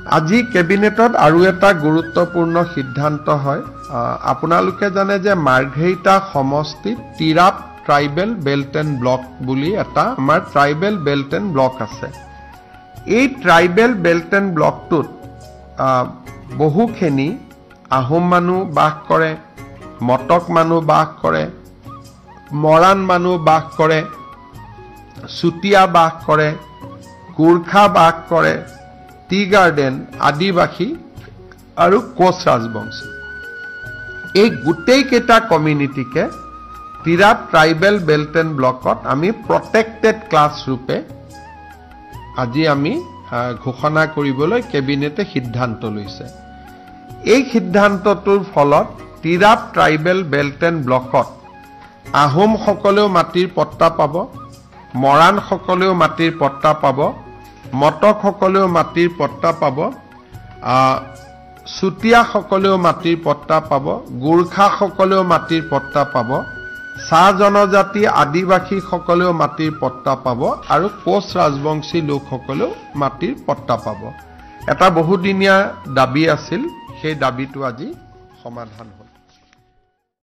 আজি কেবিনেটত আৰু এটা গুৰুত্বপূৰ্ণ সিদ্ধান্ত হয় আপোনালোকে জানে যে মাৰ্ঘেৰিটা সমষ্টিত Tirap tribal belt and block বুলি এটা আমাৰ ট্ৰাইবেল বেল্ট এণ্ড ব্লক আছে এই ট্ৰাইবেল বেল্ট এণ্ড ব্লকটোত বহুখিনি আহোম মানুহ বাস কৰে মটক মানুহ বাস কৰে মৰাণ মানুহ বাস কৰে চুতীয়া বাস কৰে গোৰ্খা বাস কৰে টি গাৰ্ডেন আদিবাসী আৰু কোচ ৰাজবংশী এই গোটেই কেইটা কমিউনিটিকে তিৰাপ ট্ৰাইবেল বেল্ট এণ্ড ব্লকত আমি প্ৰটেক্টেড ক্লাছ ৰূপে আজি আমি ঘোষণা কৰিবলৈ কেবিনেটে সিদ্ধান্ত লৈছে এই সিদ্ধান্তটোৰ ফলত তিৰাপ ট্ৰাইবেল বেল্ট এণ্ড ব্লকত আহোম সকলেও মাটিৰ পট্টা পাব মৰাণ সকলেও মাটিৰ পট্টা পাব মটক সকলেও মাটিৰ পট্টা পাব চুতীয়া সকলেও মাটিৰ পট্টা পাব গোৰ্খা সকলেও মাটিৰ পট্টা পাব চাহ জনজাতি আদিবাসী সকলেও মাটিৰ পট্টা পাব আৰু কোচ ৰাজবংশী লোকসকলেও মাটিৰ পট্টা পাব এটা বহুদিনীয়া দাবী আছিল সেই দাবীটো আজি সমাধান